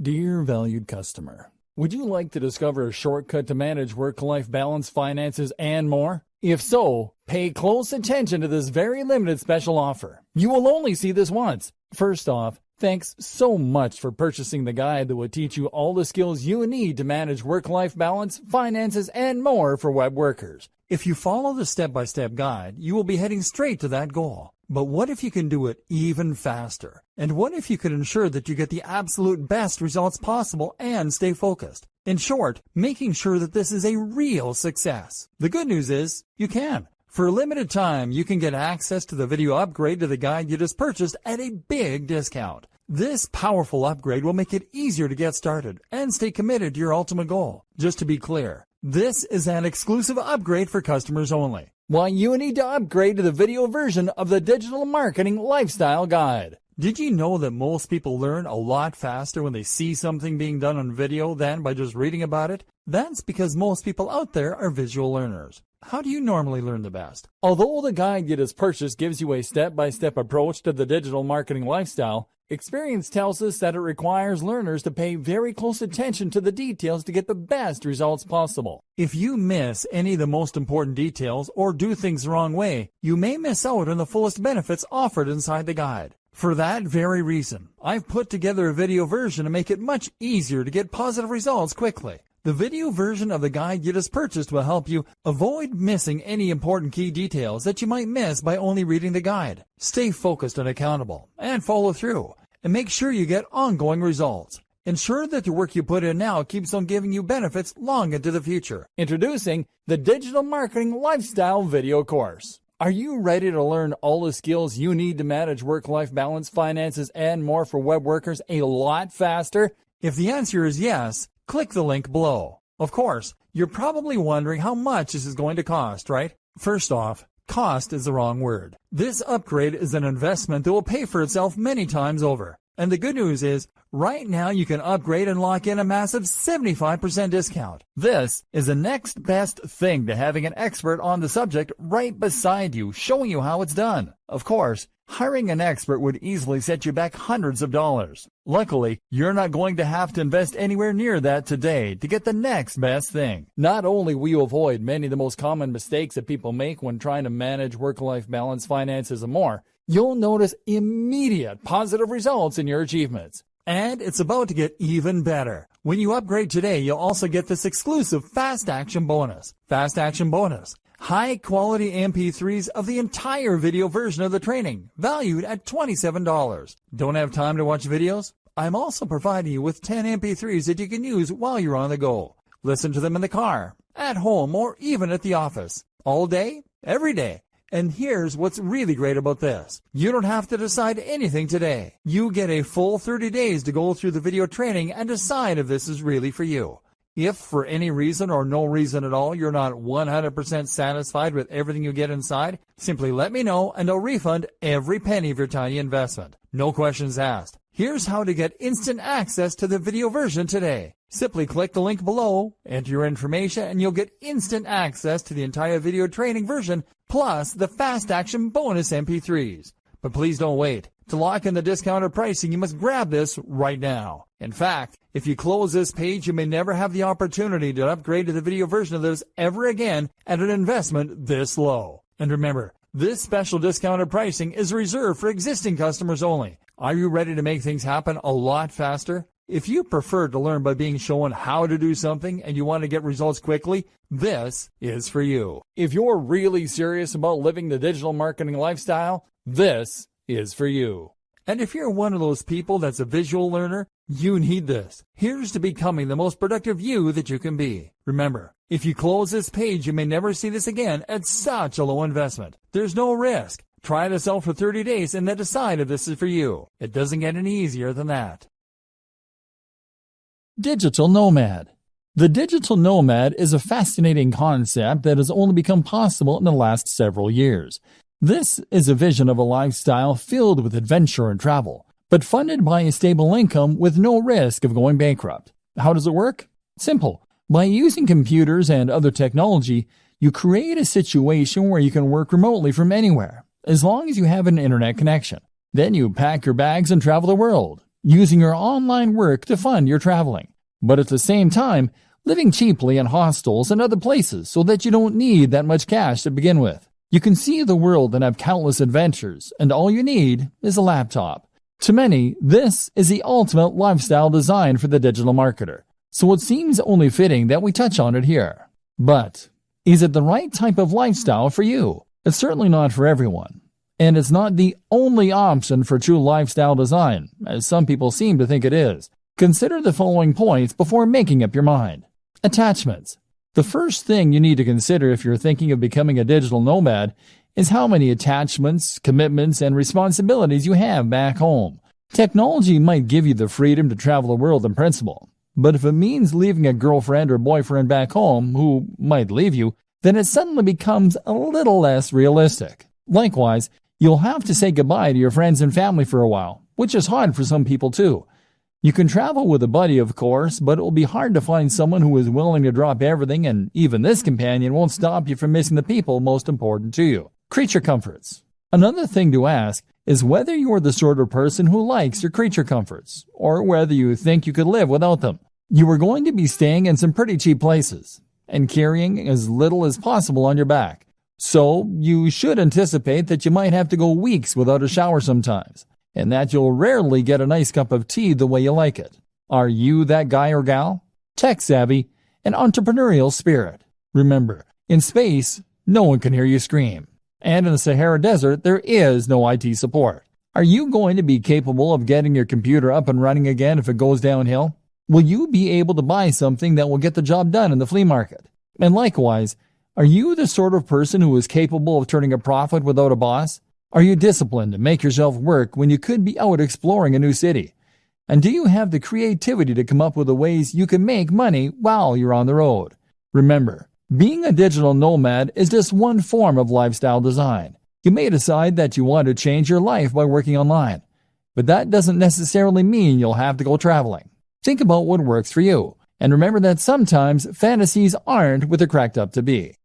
Dear valued customer, would you like to discover a shortcut to manage work-life balance, finances, and more? If so, pay close attention to this very limited special offer. You will only see this once. First off, thanks so much for purchasing the guide that will teach you all the skills you need to manage work-life balance, finances, and more for web workers. If you follow the step-by-step guide, you will be heading straight to that goal. But what if you can do it even faster? And what if you can ensure that you get the absolute best results possible and stay focused? In short, making sure that this is a real success. The good news is, you can. For a limited time, you can get access to the video upgrade to the guide you just purchased at a big discount. This powerful upgrade will make it easier to get started and stay committed to your ultimate goal. Just to be clear, this is an exclusive upgrade for customers only. Why you need to upgrade to the video version of the Digital Marketing Lifestyle Guide. Did you know that most people learn a lot faster when they see something being done on video than by just reading about it? That's because most people out there are visual learners. How do you normally learn the best? Although the guide you just purchased gives you a step-by-step approach to the digital marketing lifestyle, experience tells us that it requires learners to pay very close attention to the details to get the best results possible. If you miss any of the most important details or do things the wrong way, you may miss out on the fullest benefits offered inside the guide. For that very reason, I've put together a video version to make it much easier to get positive results quickly. The video version of the guide you just purchased will help you avoid missing any important key details that you might miss by only reading the guide. Stay focused and accountable, and follow through, and make sure you get ongoing results. Ensure that the work you put in now keeps on giving you benefits long into the future. Introducing the Digital Marketing Lifestyle Video Course. Are you ready to learn all the skills you need to manage work-life balance, finances, and more for web workers a lot faster? If the answer is yes, click the link below. Of course, you're probably wondering how much this is going to cost, right? First off, cost is the wrong word. This upgrade is an investment that will pay for itself many times over. And the good news is, right now you can upgrade and lock in a massive 75% discount. This is the next best thing to having an expert on the subject right beside you, showing you how it's done. Of course, hiring an expert would easily set you back hundreds of dollars. Luckily, you're not going to have to invest anywhere near that today to get the next best thing. Not only will you avoid many of the most common mistakes that people make when trying to manage work-life balance, finances, and more, you'll notice immediate positive results in your achievements. And it's about to get even better. When you upgrade today, you'll also get this exclusive Fast Action Bonus. Fast Action Bonus. High-quality MP3s of the entire video version of the training, valued at $27. Don't have time to watch videos? I'm also providing you with 10 MP3s that you can use while you're on the go. Listen to them in the car, at home, or even at the office. All day, every day. And here's what's really great about this. You don't have to decide anything today. You get a full 30 days to go through the video training and decide if this is really for you. If for any reason or no reason at all you're not 100% satisfied with everything you get inside, simply let me know and I'll refund every penny of your tiny investment. No questions asked. Here's how to get instant access to the video version today. Simply click the link below, enter your information, and you'll get instant access to the entire video training version plus the Fast Action Bonus MP3s. But please don't wait. To lock in the discounted pricing, you must grab this right now. In fact, if you close this page, you may never have the opportunity to upgrade to the video version of this ever again at an investment this low. And remember, this special discounted pricing is reserved for existing customers only. Are you ready to make things happen a lot faster? If you prefer to learn by being shown how to do something and you want to get results quickly, this is for you. If you're really serious about living the digital marketing lifestyle, this is for you. And if you're one of those people that's a visual learner, you need this. Here's to becoming the most productive you that you can be. Remember, if you close this page, you may never see this again at such a low investment. There's no risk. Try this out for 30 days and then decide if this is for you. It doesn't get any easier than that. Digital Nomad. The digital nomad is a fascinating concept that has only become possible in the last several years. This is a vision of a lifestyle filled with adventure and travel, but funded by a stable income with no risk of going bankrupt. How does it work? Simple. By using computers and other technology, you create a situation where you can work remotely from anywhere, as long as you have an internet connection. Then you pack your bags and travel the world. using your online work to fund your traveling, but at the same time, living cheaply in hostels and other places so that you don't need that much cash to begin with. You can see the world and have countless adventures, and all you need is a laptop. To many, this is the ultimate lifestyle design for the digital marketer, so it seems only fitting that we touch on it here. But is it the right type of lifestyle for you? It's certainly not for everyone. And it's not the only option for true lifestyle design, as some people seem to think it is. Consider the following points before making up your mind. Attachments. The first thing you need to consider if you're thinking of becoming a digital nomad is how many attachments, commitments, and responsibilities you have back home. Technology might give you the freedom to travel the world in principle, but if it means leaving a girlfriend or boyfriend back home who might leave you, then it suddenly becomes a little less realistic. Likewise, you'll have to say goodbye to your friends and family for a while, which is hard for some people too. You can travel with a buddy, of course, but it will be hard to find someone who is willing to drop everything, and even this companion won't stop you from missing the people most important to you. Creature comforts. Another thing to ask is whether you're the sort of person who likes your creature comforts, or whether you think you could live without them. You are going to be staying in some pretty cheap places, and carrying as little as possible on your back. So you should anticipate that you might have to go weeks without a shower sometimes, and that you'll rarely get a nice cup of tea the way you like it. Are you that guy or gal? Tech savvy and entrepreneurial spirit. Remember, in space, no one can hear you scream. And in the Sahara Desert, there is no IT support. Are you going to be capable of getting your computer up and running again if it goes downhill? Will you be able to buy something that will get the job done in the flea market? And likewise, are you the sort of person who is capable of turning a profit without a boss? Are you disciplined to make yourself work when you could be out exploring a new city? And do you have the creativity to come up with the ways you can make money while you're on the road? Remember, being a digital nomad is just one form of lifestyle design. You may decide that you want to change your life by working online, but that doesn't necessarily mean you'll have to go traveling. Think about what works for you, and remember that sometimes fantasies aren't what they're cracked up to be.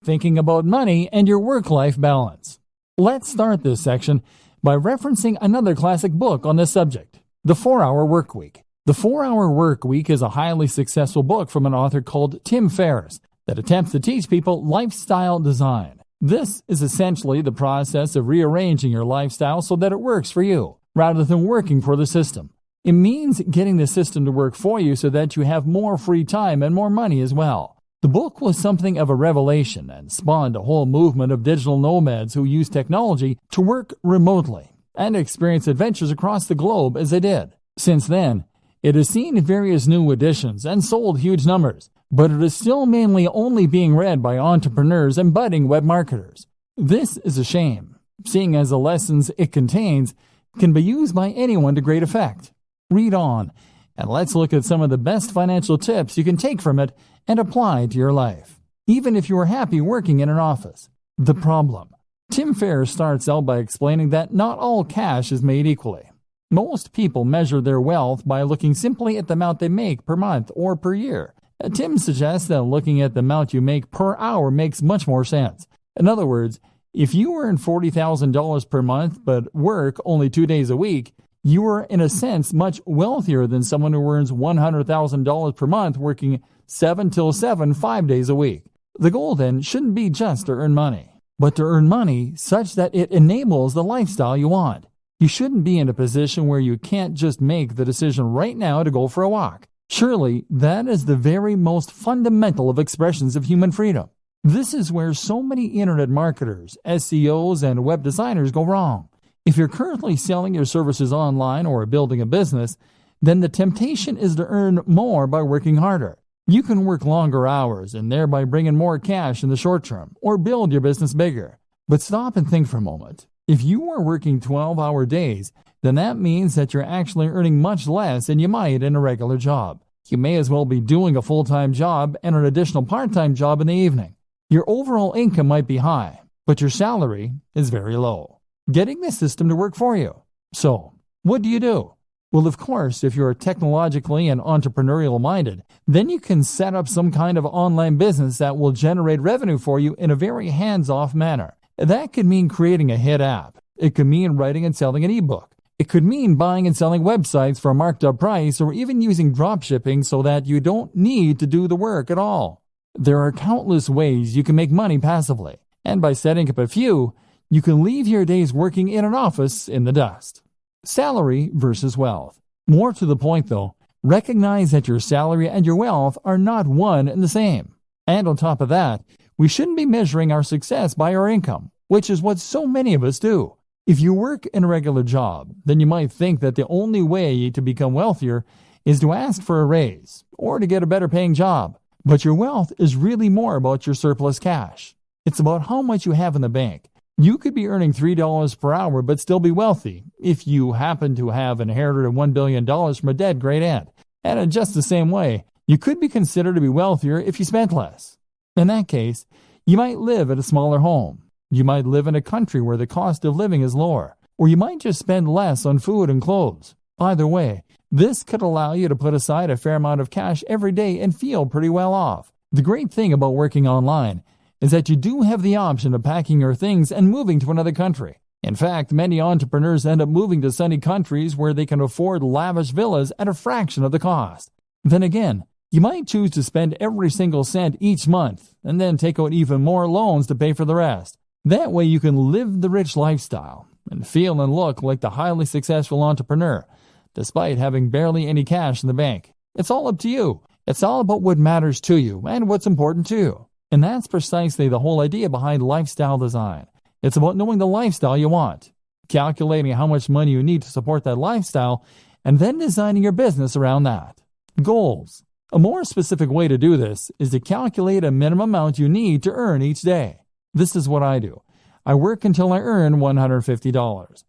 Thinking about money and your work-life balance. Let's start this section by referencing another classic book on this subject, The 4-Hour Workweek. The 4-Hour Workweek is a highly successful book from an author called Tim Ferriss that attempts to teach people lifestyle design. This is essentially the process of rearranging your lifestyle so that it works for you, rather than working for the system. It means getting the system to work for you so that you have more free time and more money as well. The book was something of a revelation and spawned a whole movement of digital nomads who use technology to work remotely and experience adventures across the globe as they did. Since then, it has seen various new editions and sold huge numbers, but it is still mainly only being read by entrepreneurs and budding web marketers. This is a shame, seeing as the lessons it contains can be used by anyone to great effect. Read on, and let's look at some of the best financial tips you can take from it and apply to your life, even if you are happy working in an office. The problem. Tim Ferriss starts out by explaining that not all cash is made equally. Most people measure their wealth by looking simply at the amount they make per month or per year. Tim suggests that looking at the amount you make per hour makes much more sense. In other words, if you earn $40,000 per month but work only 2 days a week, you are in a sense much wealthier than someone who earns $100,000 per month working 7 till 7, 5 days a week. The goal then shouldn't be just to earn money, but to earn money such that it enables the lifestyle you want. You shouldn't be in a position where you can't just make the decision right now to go for a walk. Surely, that is the very most fundamental of expressions of human freedom. This is where so many internet marketers, SEOs, and web designers go wrong. If you're currently selling your services online or building a business, then the temptation is to earn more by working harder. You can work longer hours and thereby bring in more cash in the short term, or build your business bigger. But stop and think for a moment. If you are working 12-hour days, then that means that you're actually earning much less than you might in a regular job. You may as well be doing a full-time job and an additional part-time job in the evening. Your overall income might be high, but your salary is very low. Getting the system to work for you. So, what do? Well, of course, if you're technologically and entrepreneurial minded, then you can set up some kind of online business that will generate revenue for you in a very hands-off manner. That could mean creating a hit app. It could mean writing and selling an ebook. It could mean buying and selling websites for a marked up price, or even using dropshipping so that you don't need to do the work at all. There are countless ways you can make money passively, and by setting up a few, you can leave your days working in an office in the dust. Salary versus wealth. More to the point though, recognize that your salary and your wealth are not one and the same. And on top of that, we shouldn't be measuring our success by our income, which is what so many of us do. If you work in a regular job, then you might think that the only way to become wealthier is to ask for a raise or to get a better paying job. But your wealth is really more about your surplus cash. It's about how much you have in the bank. You could be earning $3 per hour but still be wealthy if you happen to have inherited $1 billion from a dead great aunt. And in just the same way, you could be considered to be wealthier if you spent less. In that case, you might live at a smaller home. You might live in a country where the cost of living is lower, or you might just spend less on food and clothes. Either way, this could allow you to put aside a fair amount of cash every day and feel pretty well off. The great thing about working online is that you do have the option of packing your things and moving to another country. In fact, many entrepreneurs end up moving to sunny countries where they can afford lavish villas at a fraction of the cost. Then again, you might choose to spend every single cent each month and then take out even more loans to pay for the rest. That way you can live the rich lifestyle and feel and look like the highly successful entrepreneur, despite having barely any cash in the bank. It's all up to you. It's all about what matters to you and what's important to you. And that's precisely the whole idea behind lifestyle design. It's about knowing the lifestyle you want, calculating how much money you need to support that lifestyle, and then designing your business around that. Goals. A more specific way to do this is to calculate a minimum amount you need to earn each day. This is what I do. I work until I earn $150.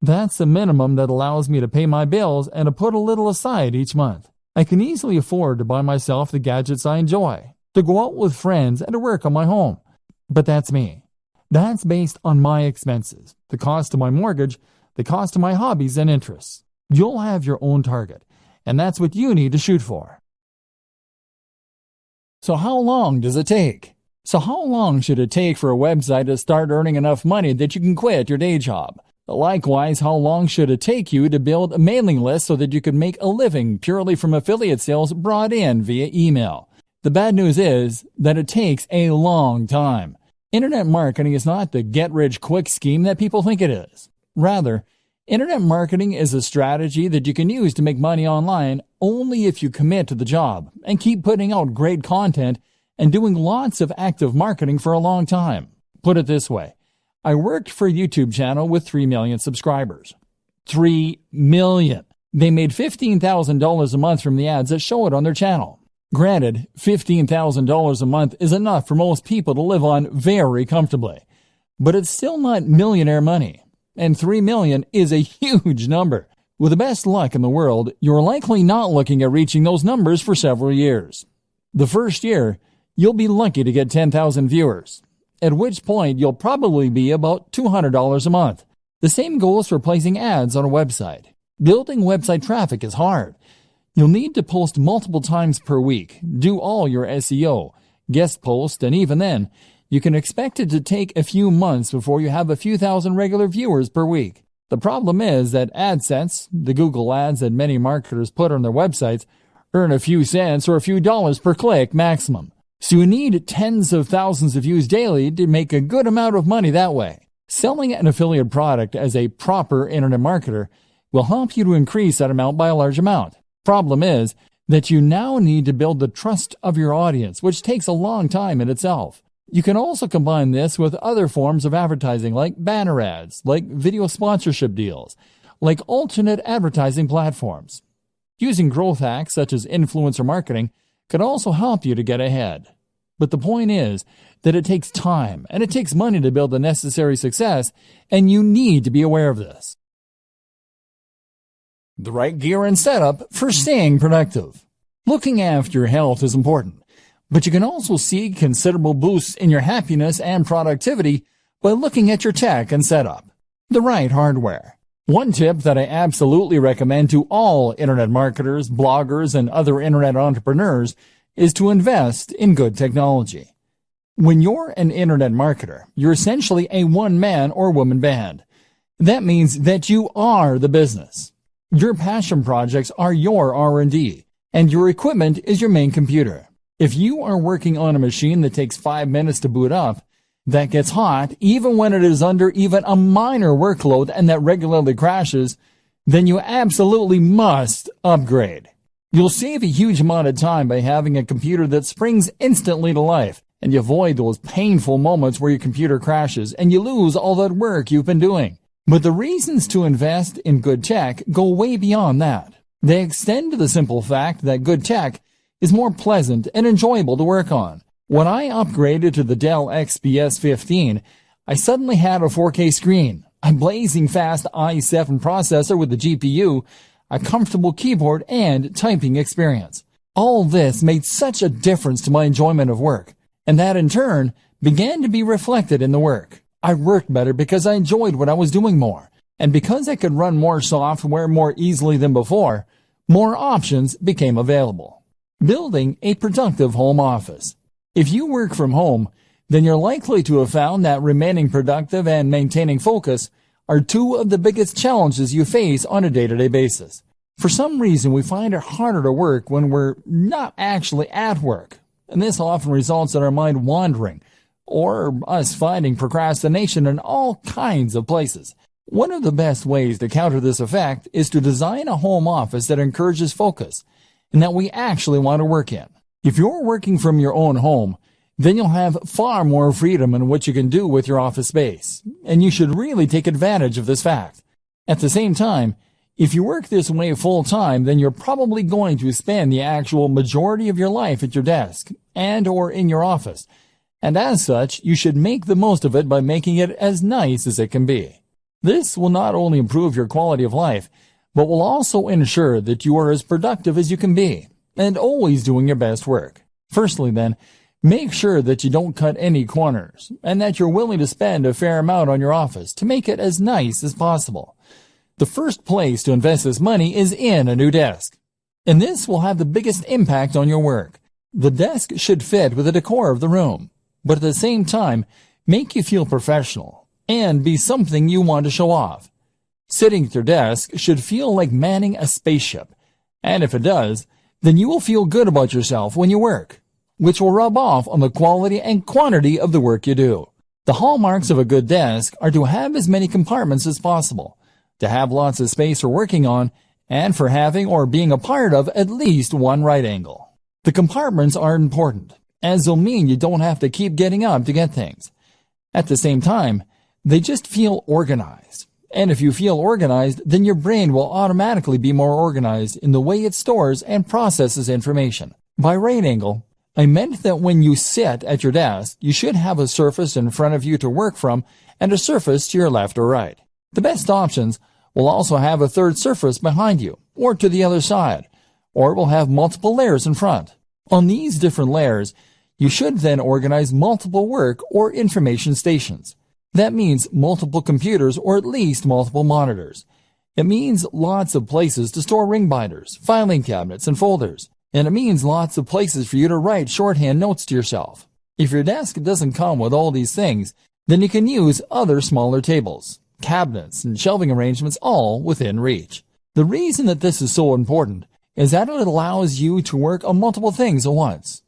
That's the minimum that allows me to pay my bills and to put a little aside each month. I can easily afford to buy myself the gadgets I enjoy, to go out with friends, and to work on my home. But that's me. That's based on my expenses, the cost of my mortgage, the cost of my hobbies and interests. You'll have your own target, and that's what you need to shoot for. So how long does it take? So how long should it take for a website to start earning enough money that you can quit your day job? Likewise, how long should it take you to build a mailing list so that you could make a living purely from affiliate sales brought in via email? The bad news is that it takes a long time. Internet marketing is not the get-rich-quick scheme that people think it is. Rather, internet marketing is a strategy that you can use to make money online only if you commit to the job and keep putting out great content and doing lots of active marketing for a long time. Put it this way, I worked for a YouTube channel with 3 million subscribers. 3 million. They made $15,000 a month from the ads that show it on their channel. Granted, $15,000 a month is enough for most people to live on very comfortably, but it's still not millionaire money, and 3 million is a huge number. With the best luck in the world, you're likely not looking at reaching those numbers for several years. The first year, you'll be lucky to get 10,000 viewers, at which point you'll probably be about $200 a month. The same goes for placing ads on a website. Building website traffic is hard. You'll need to post multiple times per week, do all your SEO, guest post, and even then, you can expect it to take a few months before you have a few thousand regular viewers per week. The problem is that AdSense, the Google ads that many marketers put on their websites, earn a few cents or a few dollars per click maximum. So you need tens of thousands of views daily to make a good amount of money that way. Selling an affiliate product as a proper internet marketer will help you to increase that amount by a large amount. Problem is that you now need to build the trust of your audience, which takes a long time in itself. You can also combine this with other forms of advertising like banner ads, like video sponsorship deals, like alternate advertising platforms. Using growth hacks such as influencer marketing can also help you to get ahead. But the point is that it takes time and it takes money to build the necessary success, and you need to be aware of this. The right gear and setup for staying productive. Looking after your health is important, but you can also see considerable boosts in your happiness and productivity by looking at your tech and setup. The right hardware. One tip that I absolutely recommend to all internet marketers, bloggers, and other internet entrepreneurs is to invest in good technology. When you're an internet marketer, you're essentially a one-man or woman band. That means that you are the business. Your passion projects are your R&D, and your equipment is your main computer. If you are working on a machine that takes 5 minutes to boot up, that gets hot even when it is under even a minor workload and that regularly crashes, then you absolutely must upgrade. You'll save a huge amount of time by having a computer that springs instantly to life, and you avoid those painful moments where your computer crashes and you lose all that work you've been doing. But the reasons to invest in good tech go way beyond that. They extend to the simple fact that good tech is more pleasant and enjoyable to work on. When I upgraded to the Dell XPS 15, I suddenly had a 4K screen, a blazing fast i7 processor with a GPU, a comfortable keyboard, and typing experience. All this made such a difference to my enjoyment of work, and that in turn began to be reflected in the work. I worked better because I enjoyed what I was doing more, and because I could run more software more easily than before, more options became available. Building a productive home office. If you work from home, then you're likely to have found that remaining productive and maintaining focus are two of the biggest challenges you face on a day-to-day basis. For some reason, we find it harder to work when we're not actually at work, and this often results in our mind wandering, or us finding procrastination in all kinds of places. One of the best ways to counter this effect is to design a home office that encourages focus, and that we actually want to work in. If you're working from your own home, then you'll have far more freedom in what you can do with your office space, and you should really take advantage of this fact. At the same time, if you work this way full-time, then you're probably going to spend the actual majority of your life at your desk and or in your office, and as such, you should make the most of it by making it as nice as it can be. This will not only improve your quality of life, but will also ensure that you are as productive as you can be, and always doing your best work. Firstly, then, make sure that you don't cut any corners, and that you're willing to spend a fair amount on your office to make it as nice as possible. The first place to invest this money is in a new desk, and this will have the biggest impact on your work. The desk should fit with the decor of the room, but at the same time, make you feel professional, and be something you want to show off. Sitting at your desk should feel like manning a spaceship, and if it does, then you will feel good about yourself when you work, which will rub off on the quality and quantity of the work you do. The hallmarks of a good desk are to have as many compartments as possible, to have lots of space for working on, and for having or being a part of at least one right angle. The compartments are important, as they'll mean you don't have to keep getting up to get things. At the same time, they just feel organized. And if you feel organized, then your brain will automatically be more organized in the way it stores and processes information. By right angle, I meant that when you sit at your desk, you should have a surface in front of you to work from and a surface to your left or right. The best options will also have a third surface behind you or to the other side, or it will have multiple layers in front. On these different layers, you should then organize multiple work or information stations. That means multiple computers or at least multiple monitors. It means lots of places to store ring binders, filing cabinets, and folders. And it means lots of places for you to write shorthand notes to yourself. If your desk doesn't come with all these things, then you can use other smaller tables, cabinets, and shelving arrangements all within reach. The reason that this is so important is that it allows you to work on multiple things at once.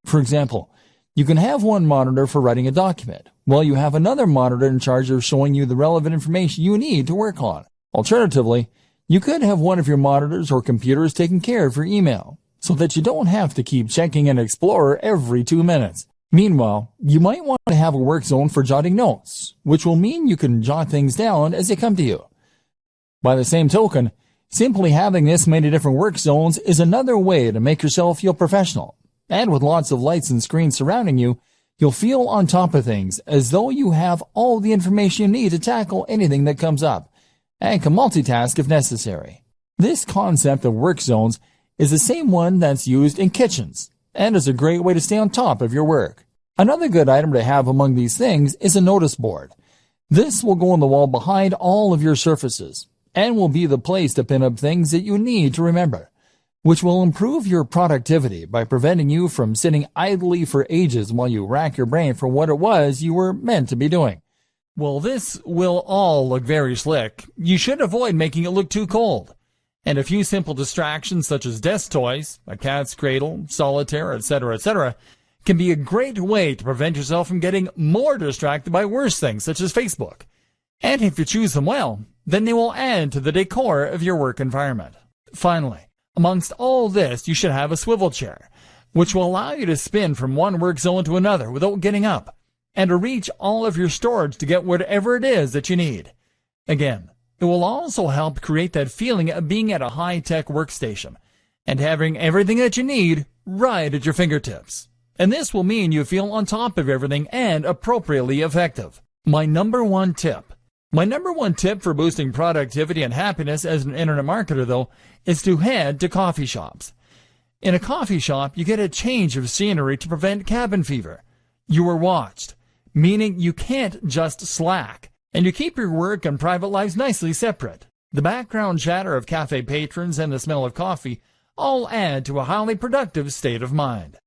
For example, you can have one monitor for writing a document, while you have another monitor in charge of showing you the relevant information you need to work on. Alternatively, you could have one of your monitors or computers taking care of your email, so that you don't have to keep checking an Explorer every 2 minutes. Meanwhile, you might want to have a work zone for jotting notes, which will mean you can jot things down as they come to you. By the same token, simply having this many different work zones is another way to make yourself feel professional. And with lots of lights and screens surrounding you, you'll feel on top of things, as though you have all the information you need to tackle anything that comes up, and can multitask if necessary. This concept of work zones is the same one that's used in kitchens, and is a great way to stay on top of your work. Another good item to have among these things is a notice board. This will go on the wall behind all of your surfaces, and will be the place to pin up things that you need to remember, which will improve your productivity by preventing you from sitting idly for ages while you rack your brain for what it was you were meant to be doing. Well, this will all look very slick. You should avoid making it look too cold. And a few simple distractions such as desk toys, a cat's cradle, solitaire, etc., can be a great way to prevent yourself from getting more distracted by worse things such as Facebook. And if you choose them well, then they will add to the decor of your work environment. Finally, amongst all this, you should have a swivel chair, which will allow you to spin from one work zone to another without getting up, and to reach all of your storage to get whatever it is that you need. Again, it will also help create that feeling of being at a high-tech workstation and having everything that you need right at your fingertips. And this will mean you feel on top of everything and appropriately effective. My number one tip for boosting productivity and happiness as an internet marketer, though, is to head to coffee shops. In a coffee shop, you get a change of scenery to prevent cabin fever. You are watched, meaning you can't just slack, and you keep your work and private lives nicely separate. The background chatter of cafe patrons and the smell of coffee all add to a highly productive state of mind.